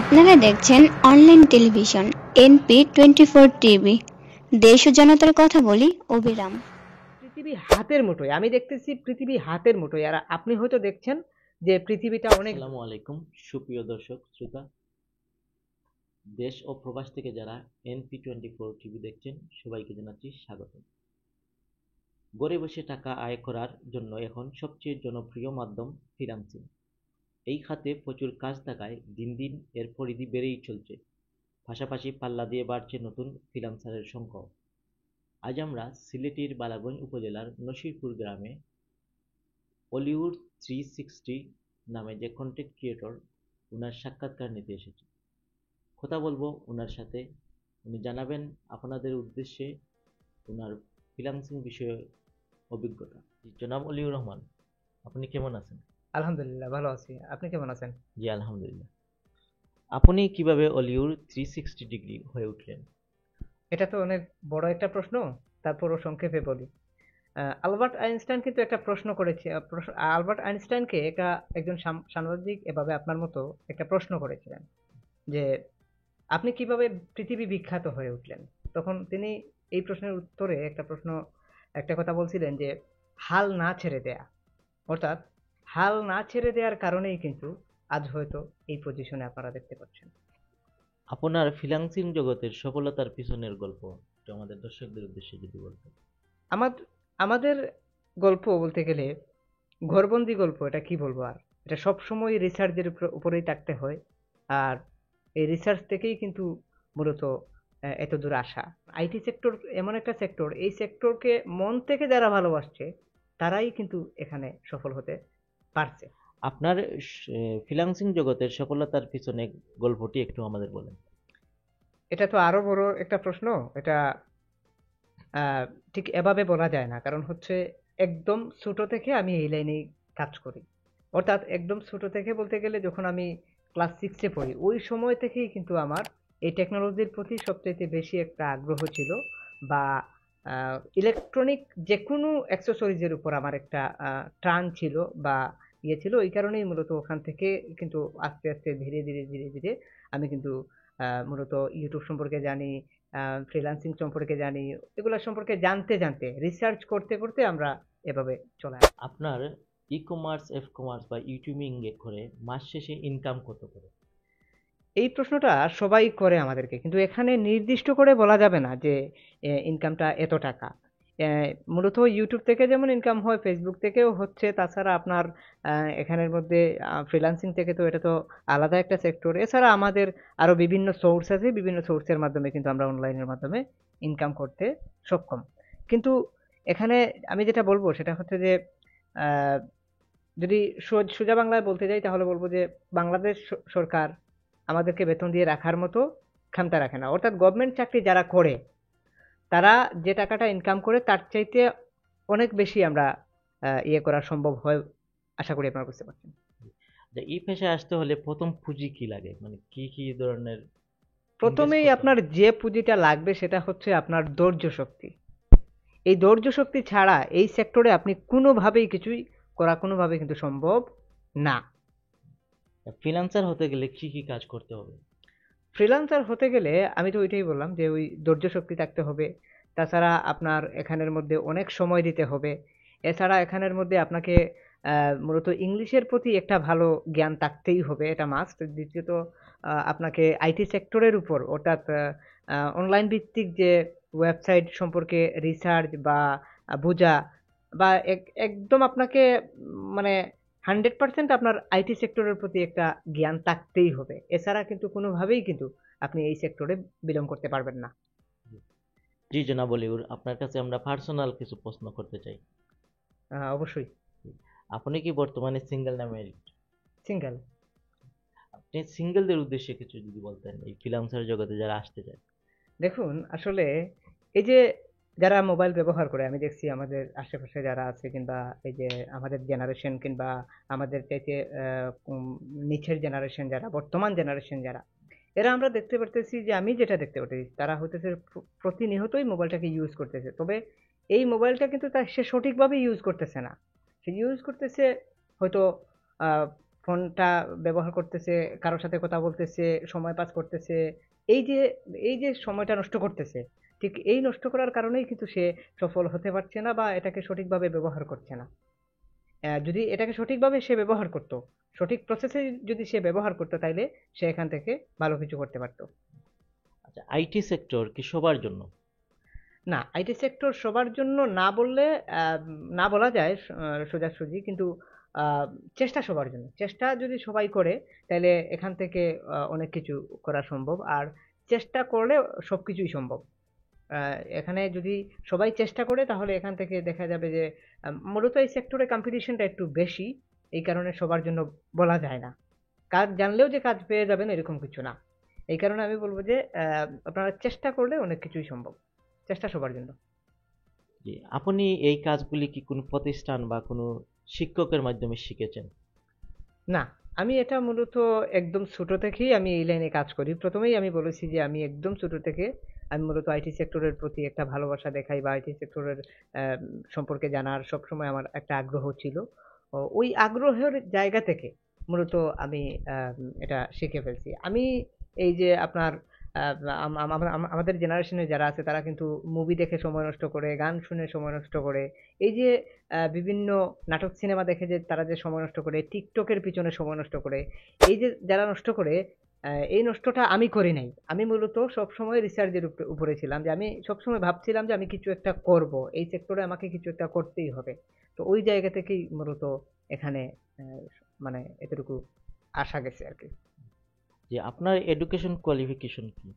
আপনারা দেখছেন online television NP24 TV. দেশ ও জনতার কথা বলি অবিরাম। পৃথিবী হাতের মুঠোয়, আমি দেখতেছি পৃথিবী হাতের মুঠোয়, আর আপনি হয়তো দেখছেন যে পৃথিবীটা অনেক। আসসালামু আলাইকুম সুপ্রিয় দর্শক শ্রোতা, দেশ ও প্রবাস থেকে যারা NP24 টিভি দেখছেন সবাইকে জানাচ্ছি স্বাগত। ঘরে বসে টাকা আয় করার জন্য এখন সবচেয়ে জনপ্রিয় মাধ্যম ফ্রিল্যান্সিং। এই খাতে প্রচুর কাজ থাকায় দিন দিন এর পরিধি বেড়েই চলছে, পাশাপাশি পাল্লা দিয়ে বাড়ছে নতুন ফ্রিল্যান্সারের সংখ্যাও। আজ আমরা সিলেটের বালাগঞ্জ উপজেলার নসিরপুর গ্রামে অলিউড 360 নামে যে কন্টেন্ট ক্রিয়েটর, ওনার সাক্ষাৎকার নিতে এসেছি। কথা বলবো ওনার সাথে, উনি জানাবেন আপনাদের উদ্দেশ্যে ওনার ফ্রিল্যান্সিং বিষয়ে অভিজ্ঞতা। জনাব অলিউর রহমান, আপনি কেমন আছেন? আলহামদুলিল্লাহ ভালো আছি, আপনি কেমন আছেন? জি আলহামদুলিল্লাহ। আপনি কিভাবে অলিউর 360 ডিগ্রি হয়ে উঠলেন? এটা তো অনেক বড় একটা প্রশ্ন, তারপরও সংক্ষেপে বলি। আলবার্ট আইনস্টাইন কিন্তু একটা প্রশ্ন করেছে। আলবার্ট আইনস্টাইনকে একজন সাংবাদিক এভাবে আপনার মতো একটা প্রশ্ন করেছিলেন যে আপনি কিভাবে পৃথিবী বিখ্যাত হয়ে উঠলেন। তখন তিনি এই প্রশ্নের উত্তরে একটা কথা বলছিলেন যে হাল না ছেড়ে দেয়া। অর্থাৎ হাল না ছেড়ে দেওয়ার কারণেই কিন্তু আজ হয়তো এই পজিশনে আপনারা দেখতে পাচ্ছেন। আপনার ফ্রিল্যান্সিং জগতের সফলতার পিছনের গল্প একটু আমাদের দর্শকদের উদ্দেশ্যে যদি বলতেন। আমাদের আমাদের গল্প বলতে গেলে ঘরবন্দি গল্প, এটা কি বলবো আর। এটা সবসময় রিসার্চের উপরেই থাকতে হয়, আর এই রিসার্চ থেকেই কিন্তু মূলত এত দূর আসা। আইটি সেক্টর এমন একটা সেক্টর, এই সেক্টরকে মন থেকে যারা ভালোবাসছে তারাই কিন্তু এখানে সফল হতে পারছে। আপনার ফ্রিল্যান্সিং জগতের সফলতার পিছনে গল্পটি একটু আমাদের বলেন। এটা তো আরো বড় একটা প্রশ্ন। এটা আহ, ঠিক এভাবে বলা যায় না, কারণ হচ্ছে একদম ছোট থেকে আমি এই লাইনেই কাজ করি। অর্থাৎ একদম ছোট থেকে বলতে গেলে যখন আমি ক্লাস সিক্সে পড়ি ওই সময় থেকেই কিন্তু আমার এই টেকনোলজির প্রতি সবচেয়ে বেশি একটা আগ্রহ ছিল, বা ইলেকট্রনিক যে কোনো অ্যাক্সেসরিজের উপর আমার একটা টান ছিল বা ইয়ে ছিল। এই কারণেই মূলত ওখান থেকে কিন্তু আস্তে আস্তে ধীরে ধীরে ধীরে ধীরে আমি কিন্তু মূলত ইউটিউব সম্পর্কে জানি, ফ্রিল্যান্সিং সম্পর্কে জানি। এগুলা সম্পর্কে জানতে জানতে রিসার্চ করতে করতে আমরা এভাবে চলে আসি। আপনার ই কমার্স, এফ কমার্স বা ইউটিউবিং এ করে মাস শেষে ইনকাম কত করে? এই প্রশ্নটা সবাই করে আমাদেরকে, কিন্তু এখানে নির্দিষ্ট করে বলা যাবে না যে ইনকামটা এত টাকা। মূলত ইউটিউব থেকে যেমন ইনকাম হয়, ফেসবুক থেকেও হচ্ছে। তাছাড়া আপনার এখানের মধ্যে ফ্রিল্যান্সিং থেকে তো এটা তো আলাদা একটা সেক্টর। এছাড়া আমাদের আরো বিভিন্ন সোর্স আছে, বিভিন্ন সোর্সের মাধ্যমে কিন্তু আমরা অনলাইনের মাধ্যমে ইনকাম করতে সক্ষম। কিন্তু এখানে আমি যেটা বলবো সেটা হচ্ছে যে আহ, যদি সোজা বাংলায় বলতে যাই তাহলে বলবো যে বাংলাদেশ সরকার আমাদেরকে বেতন দিয়ে রাখার মতো ক্ষমতা রাখে না। অর্থাৎ গভর্নমেন্ট চাকরি যারা করে তারা যে টাকাটা ইনকাম করে তার চাইতে অনেক বেশি আমরা ইয়ে করা সম্ভব হয়। আশা করি আপনারা বুঝতে পারছেন। যে এই পেশায় আসতে হলে প্রথম পুঁজি কি লাগে, মানে কি কি ধরনের ইনভেস্ট প্রথমেই করতে আপনার হবে? যে পুঁজিটা লাগবে সেটা হচ্ছে আপনার ধৈর্য শক্তি। এই ধৈর্য শক্তি ছাড়া এই সেক্টরে আপনি কোনোভাবেই কিছুই করা কোনোভাবেই কিন্তু সম্ভব না। ফ্রিল্যান্সার হতে গেলে কি কি কাজ করতে হবে? ফ্রিল্যান্সার হতে গেলে আমি তো ওইটাই বললাম যে ওই ধৈর্য শক্তি থাকতে হবে। তাছাড়া আপনার এখানের মধ্যে অনেক সময় দিতে হবে। এছাড়া এখানের মধ্যে আপনাকে মূলত ইংলিশের প্রতি একটা ভালো জ্ঞান থাকতেই হবে, এটা মাস্ট। দ্বিতীয়ত আপনাকে আইটি সেক্টরের উপর, অর্থাৎ অনলাইন ভিত্তিক যে ওয়েবসাইট সম্পর্কে রিসার্চ বা বোঝা, বা একদম আপনাকে মানে 100% আপনার আইটি সেক্টরের প্রতি একটা জ্ঞান থাকতেই হবে। এছাড়া কিন্তু কোনোভাবেই কিন্তু আপনি এই সেক্টরে বিলং করতে পারবেন না। জি জনাব অলিউর, আপনার কাছে আমরা পার্সোনাল কিছু প্রশ্ন করতে চাই। অবশ্যই। আপনি কি বর্তমানে সিঙ্গেল না ম্যারিড? সিঙ্গেল। আপনি সিঙ্গেলদের উদ্দেশ্যে কিছু যদি বলতেন, এই ফ্রিল্যান্সার জগতে যারা আসতে চায়। দেখুন, আসলে এই যে যারা মোবাইল ব্যবহার করে আমি দেখছি আমাদের আশেপাশে যারা আছে, কিংবা এই যে আমাদের জেনারেশন, কিংবা আমাদের চাইতে নিচের জেনারেশন যারা, বর্তমান জেনারেশন যারা, এরা আমরা দেখতে পারতেছি যে আমি যেটা দেখতে পারতেছি তারা হইতেছে প্রতিনিয়তই মোবাইলটাকে ইউজ করতেছে। তবে এই মোবাইলটা কিন্তু সে সঠিকভাবে ইউজ করতেছে না। সে ইউজ করতেছে হয়তো ফোনটা ব্যবহার করতেছে, কারোর সাথে কথা বলতেছে, সময় পাস করতেছে, এই যে এই যে সময়টা নষ্ট করতেছে, ঠিক এই নষ্ট করার কারণেই কিন্তু সে সফল হতে পারছে না বা এটাকে সঠিকভাবে ব্যবহার করছে না। যদি এটাকে সঠিকভাবে সে ব্যবহার করতো, সঠিক প্রসেসে যদি সে ব্যবহার করতো, তাইলে সে এখান থেকে ভালো কিছু করতে পারতো। আচ্ছা, আইটি সেক্টর কি সবার জন্য? না, আইটি সেক্টর সবার জন্য না বললে না বলা যায় সোজাসুজি, কিন্তু আহ, চেষ্টা সবার জন্য। চেষ্টা যদি সবাই করে, তাহলে এখান থেকে অনেক কিছু করা সম্ভব। আর চেষ্টা করলে সবকিছুই সম্ভব। এখানে যদি সবাই চেষ্টা করে, তাহলে এখান থেকে দেখা যাবে যে মূলত এই সেক্টরে কম্পিটিশনটা একটু বেশি। এই কারণে সবার জন্য বলা যায় না। কাজ জানলেও যে কাজ পেয়ে যাবেন এরকম কিছু না। এই কারণে আমি বলবো যে আপনারা চেষ্টা করলে অনেক কিছুই সম্ভব। চেষ্টা সবার জন্য। জি, আপনি এই কাজগুলি কি কোনো প্রতিষ্ঠান বা কোনো শিক্ষকের মাধ্যমে শিখেছেন? না, আমি এটা মূলত একদম ছোট থেকেই আমি এই লাইনে কাজ করি। প্রথমেই আমি বলেছি যে আমি একদম ছোট থেকে আমি মূলত আইটি সেক্টরের প্রতি একটা ভালোবাসা দেখাই, বা আইটি সেক্টরের সম্পর্কে জানার সবসময় আমার একটা আগ্রহ ছিল। ওই আগ্রহের জায়গা থেকে মূলত আমি এটা শিখে ফেলছি। আমি এই যে আপনার আমাদের জেনারেশনে যারা আছে, তারা কিন্তু মুভি দেখে সময় নষ্ট করে, গান শুনে সময় নষ্ট করে, এই যে বিভিন্ন নাটক সিনেমা দেখে যে তারা যে সময় নষ্ট করে, টিকটকের পিছনে সময় নষ্ট করে, এই যে যারা নষ্ট করে, এই নষ্টটা আমি করি নাই। আমি মূলত সবসময় রিসার্চের উপরে ছিলাম, যে আমি সবসময় ভাবছিলাম যে আমি কিছু একটা করব, এই সেক্টরে আমাকে কিছু একটা করতেই হবে। তো ওই জায়গা থেকেই মূলত এখানে আহ, মানে এতটুকু আশা গেছে আর কি। যে আপনার এডুকেশন কোয়ালিফিকেশন কি?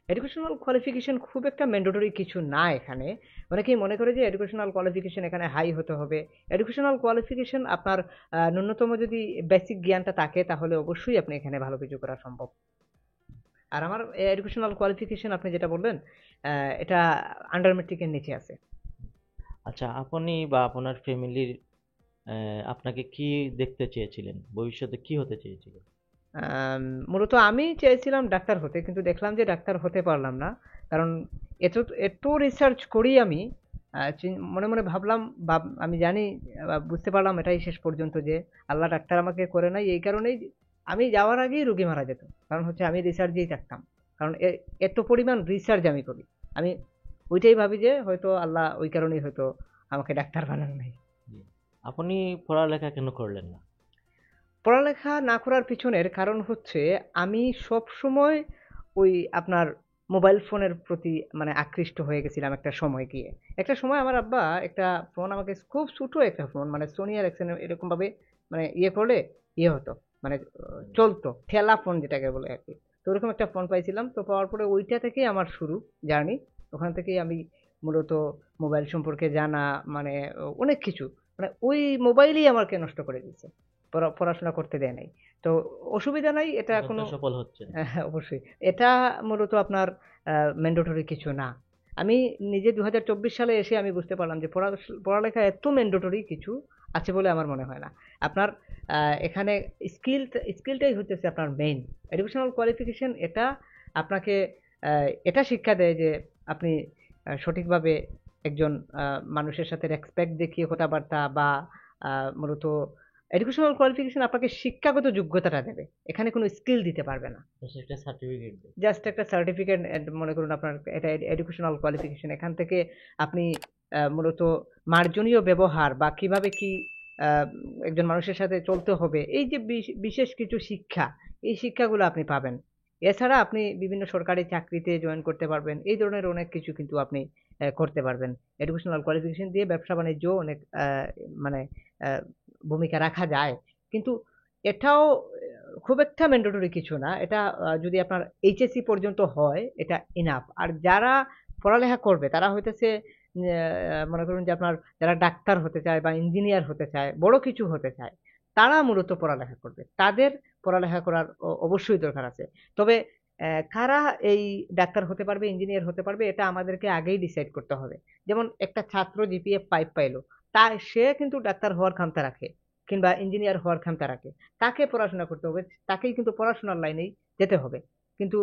এডুকেশনাল কোয়ালিফিকেশন খুব একটা ম্যান্ডেটরি কিছু না এখানে। অনেকেই মনে করে যে এডুকেশনাল কোয়ালিফিকেশন এখানে হাই হতে হবে। এডুকেশনাল কোয়ালিফিকেশন আপনার ন্যূনতম যদি বেসিক জ্ঞানটা থাকে, তাহলে অবশ্যই আপনি এখানে ভালো কিছু করা সম্ভব। আর আমার এডুকেশনাল কোয়ালিফিকেশন আপনি যেটা বললেন, এটা আন্ডার মেট্রিকের নিচে আছে। আচ্ছা, আপনি বা আপনার ফ্যামিলির আপনাকে কি দেখতে চেয়েছিলেন, ভবিষ্যতে কি হতে চেয়েছিলেন? আম, মূলত আমি চেয়েছিলাম ডাক্তার হতে, কিন্তু দেখলাম যে ডাক্তার হতে পারলাম না। কারণ এত এত রিসার্চ করি আমি, মনে মনে ভাবলাম, আমি জানি বা বুঝতে পারলাম এটাই শেষ পর্যন্ত, যে আল্লাহ ডাক্তার আমাকে করে নাই এই কারণেই আমি যাওয়ার আগেই রোগী মারা যেত। কারণ হচ্ছে আমি রিসার্চেই থাকতাম। কারণ এত পরিমাণ রিসার্চ আমি করি। আমি ওইটাই ভাবি যে হয়তো আল্লাহ ওই কারণেই হয়তো আমাকে ডাক্তার বানান নাই। জি। আপনি পড়ালেখা কেন করলেন না? পড়ালেখা না করার পিছনের কারণ হচ্ছে, আমি সব সময় ওই আপনার মোবাইল ফোনের প্রতি মানে আকৃষ্ট হয়ে গেছিলাম একটা সময় গিয়ে। একটা সময় আমার আব্বা একটা ফোন আমাকে, খুব ছোট একটা ফোন, মানে সোনি আর এক্সেন এরকম ভাবে মানে ইয়ে করলে ইয়ে হতো, মানে চলতো ঠেলা ফোন যেটাকে বলে আর কি। তো ওরকম একটা ফোন পাইছিলাম। তো পাওয়ার পরে ওইটা থেকেই আমার শুরু জার্নি। ওখান থেকেই আমি মূলত মোবাইল সম্পর্কে জানা, মানে অনেক কিছু, মানে ওই মোবাইলই আমাকে নষ্ট করে দিচ্ছে, পড়াশোনা করতে দেয় নাই। তো অসুবিধা নাই, এটা এখন তো কোনো সফল হচ্ছেন। অবশ্যই এটা মূলত আপনার ম্যান্ডেটরি কিছু না। আমি নিজে 2024 সালে এসে আমি বুঝতে পারলাম যে পড়ালেখা এত ম্যান্ডেটরি কিছু আছে বলে আমার মনে হয় না। আপনার এখানে স্কিলটাই হচ্ছে আপনার মেইন। এডুকেশনাল কোয়ালিফিকেশন এটা আপনাকে এটা শিক্ষা দেয় যে আপনি সঠিকভাবে একজন মানুষের সাথে রেসপেক্ট দেখিয়ে কথাবার্তা, বা মূলত এডুকেশনাল কোয়ালিফিকেশন আপনাকে শিক্ষাগত যোগ্যতাটা দেবে, এখানে কোনো স্কিল দিতে পারবে না। জাস্ট একটা সার্টিফিকেট দেয়। জাস্ট একটা সার্টিফিকেট মনে করুন আপনার, এটা এডুকেশনাল কোয়ালিফিকেশন। এখান থেকে আপনি মূলত মার্জনীয় ব্যবহার বা কিভাবে কি আহ, একজন মানুষের সাথে চলতে হবে, এই যে বিশেষ কিছু শিক্ষা, এই শিক্ষাগুলো আপনি পাবেন। এছাড়া আপনি বিভিন্ন সরকারি চাকরিতে জয়েন করতে পারবেন, এই ধরনের অনেক কিছু কিন্তু আপনি করতে পারবেন। এডুকেশনাল কোয়ালিফিকেশন দিয়ে ব্যবসা বাণিজ্য অনেক মানে আহ, ভূমিকা রাখা যায়। কিন্তু এটাও খুব একটা ম্যান্ডেটরি কিছু না। এটা যদি আপনার এইচএসসি পর্যন্ত হয়, এটা ইনাফ। আর যারা পড়ালেখা করবে, তারা হইতেছে মনে করুন যে আপনার যারা ডাক্তার হতে চায় বা ইঞ্জিনিয়ার হতে চায়, বড় কিছু হতে চায়, তারা মূলত পড়ালেখা করবে। তাদের পড়ালেখা করার অবশ্যই দরকার আছে। তবে কারা এই ডাক্তার হতে পারবে, ইঞ্জিনিয়ার হতে পারবে, এটা আমাদেরকে আগেই ডিসাইড করতে হবে। যেমন একটা ছাত্র জিপিএ 5 পাইলো, তা সে কিন্তু ডাক্তার হওয়ার ক্ষমতা রাখে, কিংবা ইঞ্জিনিয়ার হওয়ার ক্ষমতা রাখে। তাকে পড়াশোনা করতে হবে, তাকেই কিন্তু পড়াশোনার লাইনেই যেতে হবে। কিন্তু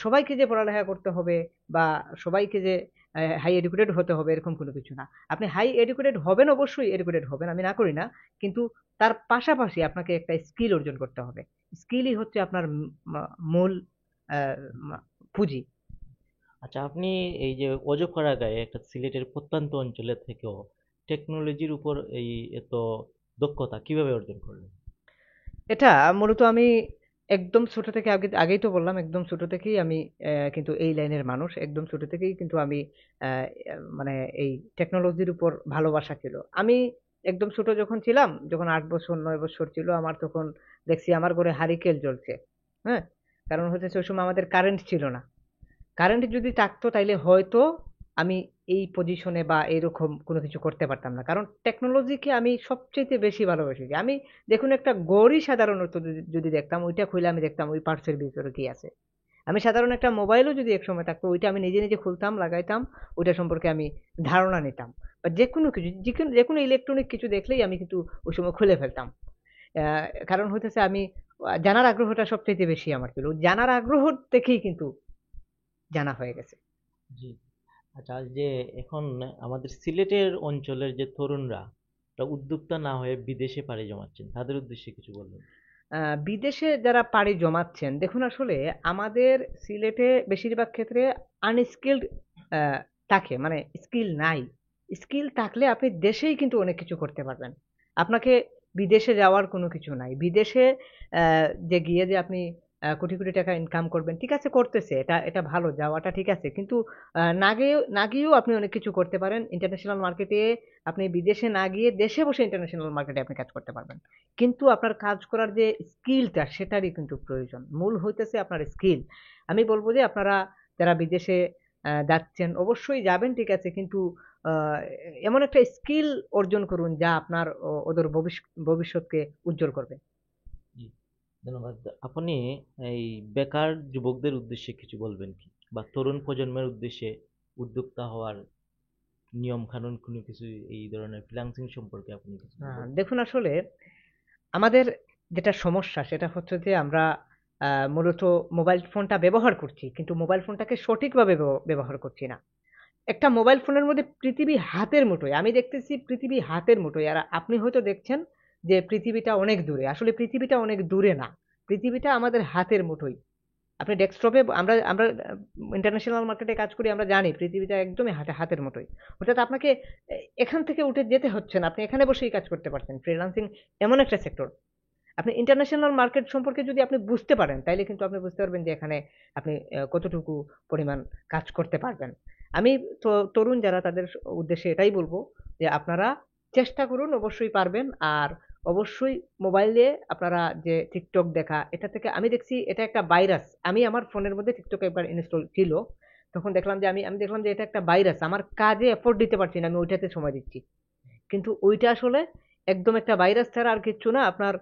সবাইকে যে পড়ালেখা করতে হবে, বা সবাইকে যে হাই এডুকেটেড হতে হবে এরকম কোনো কিছু না। আপনি হাই এডুকেটেড হবেন, অবশ্যই এডুকেটেড হবেন, আমি না করি না, কিন্তু তার পাশাপাশি আপনাকে একটা স্কিল অর্জন করতে হবে। স্কিলই হচ্ছে আপনার মূল আহ, পুঁজি। আচ্ছা, আপনি এই যে অজপাড়া গায়ে একটা সিলেটের প্রত্যন্ত অঞ্চলে থেকেও টেকনোলজির উপর এই এত দক্ষতা কিভাবে অর্জন করলেন? এটা মূলত আমি একদম ছোট থেকে, আগেই তো বললাম, একদম ছোট থেকেই আমি কিন্তু এই লাইনের মানুষ। একদম ছোট থেকেই কিন্তু আমি আহ, মানে এই টেকনোলজির উপর ভালোবাসা ছিল। আমি একদম ছোট যখন ছিলাম, যখন 8 বছর 9 বছর ছিল আমার, তখন দেখছি আমার ঘরে হারিকেন জ্বলছে। হ্যাঁ, কারণ হচ্ছে ওই সময় আমাদের কারেন্ট ছিল না। কারেন্ট যদি থাকতো তাইলে হয়তো আমি এই পজিশনে বা এরকম কোনো কিছু করতে পারতাম না, কারণ টেকনোলজিকে আমি সবচেয়ে বেশি ভালোবাসি। আমি দেখুন, একটা গড়ি সাধারণত যদি দেখতাম, ওইটা খুলে আমি দেখতাম ওই পার্টসের ভিতরে কি আছে। আমি সাধারণ একটা মোবাইলও যদি এক সময় থাকতো, ওইটা আমি নিজে নিজে খুলতাম, লাগাইতাম, ওইটা সম্পর্কে আমি ধারণা নিতাম। বা যে কোনো কিছু, যে কোনো ইলেকট্রনিক কিছু দেখলেই আমি কিন্তু ওই সময় খুলে ফেলতাম। কারণ হইতেছে আমি জানার আগ্রহটা সবচেয়ে বেশি আমার ছিল। জানার আগ্রহ থেকেই কিন্তু জানা হয়ে গেছে। জি। আচ্ছা, আজ যে এখন আমাদের সিলেটের অঞ্চলের যে তরুণরা উদ্যোক্তা না হয়ে বিদেশে পাড়ি জমাচ্ছেন, তাদের উদ্দেশ্যে কিছু বলবেন? বিদেশে যারা পাড়ি জমাচ্ছেন, দেখুন আসলে আমাদের সিলেটে বেশিরভাগ ক্ষেত্রে আনস্কিলড থাকে, মানে স্কিল নাই। স্কিল থাকলে আপনি দেশেই কিন্তু অনেক কিছু করতে পারবেন। আপনাকে বিদেশে যাওয়ার কোনো কিছু নাই। বিদেশে যে গিয়ে যে আপনি কোটি কোটি টাকা ইনকাম করবেন, ঠিক আছে, করতেছে, এটা এটা ভালো, যাওয়াটা ঠিক আছে, কিন্তু না গিয়েও আপনি অনেক কিছু করতে পারেন ইন্টারন্যাশনাল মার্কেটে। আপনি বিদেশে না গিয়ে দেশে বসে ইন্টারন্যাশনাল মার্কেটে আপনি কাজ করতে পারবেন, কিন্তু আপনার কাজ করার যে স্কিলটা সেটারই কিন্তু প্রয়োজন। মূল হইতেছে আপনার স্কিল। আমি বলবো যে আপনারা যারা বিদেশে যাচ্ছেন, অবশ্যই যাবেন, ঠিক আছে, কিন্তু আহ, এমন একটা স্কিল অর্জন করুন যা আপনার ওদের ভবিষ্যৎকে উজ্জ্বল করবে। জি, ধন্যবাদ। আপনি এই বেকার যুবকদের উদ্দেশ্যে কিছু বলবেন কি, বা তরুণ প্রজন্মের উদ্দেশ্যে উদ্যোক্তা হওয়ার নিয়ম কানুন কোনো কিছু, এই ধরনের ফ্রিল্যান্সিং সম্পর্কে আপনি কিছু বলবেন? দেখুন আসলে আমাদের যেটা সমস্যা সেটা হচ্ছে যে আমরা মূলত মোবাইল ফোনটা ব্যবহার করছি, কিন্তু মোবাইল ফোনটাকে সঠিকভাবে ব্যবহার করছি না। একটা মোবাইল ফোনের মধ্যে পৃথিবী হাতের মুঠোয়, আমি দেখতেছি পৃথিবী হাতের মুঠোয়, আর আপনি হয়তো দেখছেন যে পৃথিবীটা অনেক দূরে। আসলে পৃথিবীটা অনেক দূরে না, পৃথিবীটা আমাদের হাতের মুঠোয়। আপনি ডেস্কটপে, আমরা আমরা ইন্টারন্যাশনাল মার্কেটে কাজ করি, আমরা জানি পৃথিবীটা একদমই হাতের মুঠোয়। অর্থাৎ আপনাকে এখান থেকে উঠে যেতে হচ্ছে না, আপনি এখানে বসেই কাজ করতে পারছেন। ফ্রিল্যান্সিং এমন একটা সেক্টর, আপনি ইন্টারন্যাশনাল মার্কেট সম্পর্কে যদি আপনি বুঝতে পারেন, তাইলে কিন্তু আপনি বুঝতে পারবেন যে এখানে আপনি কতটুকু পরিমাণ কাজ করতে পারবেন। আমি তো তরুণ যারা, তাদের উদ্দেশ্যে এটাই বলবো যে আপনারা চেষ্টা করুন, অবশ্যই পারবেন। আর অবশ্যই মোবাইলে আপনারা যে টিকটক দেখা, এটা থেকে আমি দেখছি এটা একটা ভাইরাস। আমি আমার ফোনের মধ্যে টিকটক একবার ইনস্টল ছিল, তখন দেখলাম যে আমি আমি দেখলাম যে এটা একটা ভাইরাস, আমার কাজে এফোর্ট দিতে পারছি না, আমি ওইটাতে সময় দিচ্ছি। কিন্তু ওইটা আসলে একদম একটা ভাইরাস ছাড়া আর কিচ্ছু না। আপনার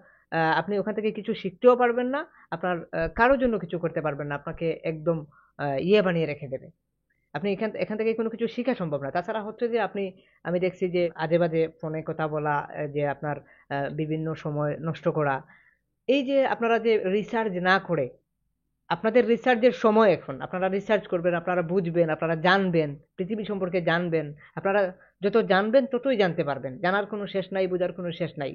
আপনি ওখান থেকে কিছু শিখতেও পারবেন না, আপনার কারোর জন্য কিছু করতে পারবেন না, আপনাকে একদম ইয়ে বানিয়ে রেখে দেবে। আপনি এখান এখান থেকে কোনো কিছু শেখা সম্ভব না। তাছাড়া হচ্ছে যে আপনি, আমি দেখছি যে আজে বাজে ফোনে কথা বলা, যে আপনার বিভিন্ন সময় নষ্ট করা, এই যে আপনারা যে রিসার্চ না করে, আপনাদের রিসার্চের সময় এখন, আপনারা রিসার্চ করবেন, আপনারা বুঝবেন, আপনারা জানবেন, পৃথিবী সম্পর্কে জানবেন। আপনারা যত জানবেন ততই জানতে পারবেন, জানার কোনো শেষ নাই, বোঝার কোনো শেষ নাই।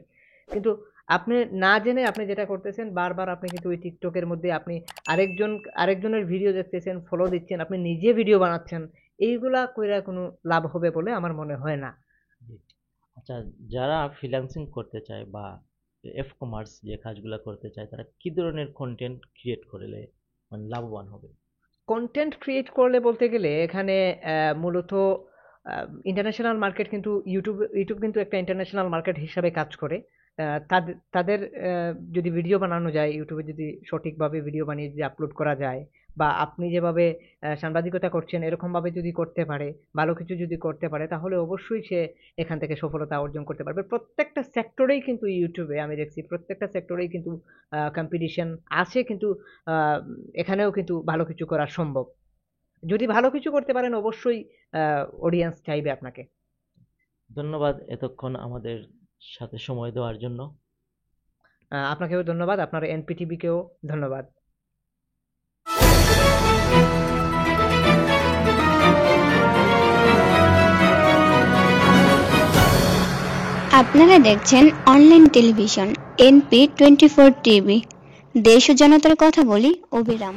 কিন্তু আপনি না জেনে আপনি যেটা করতেছেন, বারবার আপনি কিন্তু ওই টিকটকের মধ্যে আপনি আরেকজন আরেকজনের ভিডিও দেখতেছেন, ফলো দিচ্ছেন, আপনি নিজে ভিডিও বানাচ্ছেন, এইগুলা কইরা কোনো লাভ হবে বলে আমার মনে হয় না। জি। আচ্ছা, যারা ফ্রিল্যান্সিং করতে চায় বা এফ কমার্স যে কাজগুলো করতে চায়, তারা কি ধরনের কন্টেন্ট ক্রিয়েট করলে মানে লাভবান হবে? কন্টেন্ট ক্রিয়েট করলে বলতে গেলে এখানে মূলত ইন্টারন্যাশনাল মার্কেট, কিন্তু ইউটিউব কিন্তু একটা ইন্টারন্যাশনাল মার্কেট হিসাবে কাজ করে। তাদের যদি ভিডিও বানানো যায় ইউটিউবে, যদি সঠিকভাবে ভিডিও বানিয়ে যদি আপলোড করা যায়, বা আপনি যেভাবে সাংবাদিকতা করছেন এরকম ভাবে যদি করতে পারে, ভালো কিছু যদি করতে পারে, তাহলে অবশ্যই সে এখান থেকে সফলতা অর্জন করতে পারবে। প্রত্যেকটা সেক্টরেই কিন্তু ইউটিউবে আমি দেখছি, প্রত্যেকটা সেক্টরেই কিন্তু কম্পিটিশন আছে, কিন্তু আহ, এখানেও কিন্তু ভালো কিছু করা সম্ভব। যদি ভালো কিছু করতে পারেন, অবশ্যই অডিয়েন্স চাইবে আপনাকে। ধন্যবাদ এতক্ষণ আমাদের সাথে সময় দেওয়ার জন্য। আপনাকেও ধন্যবাদ, আপনার এনপিটিভিকেও ধন্যবাদ। আপনারা দেখছেন অনলাইন টেলিভিশন NP24 টিভি। দেশ ও জনতার কথা বলি, অবিরাম।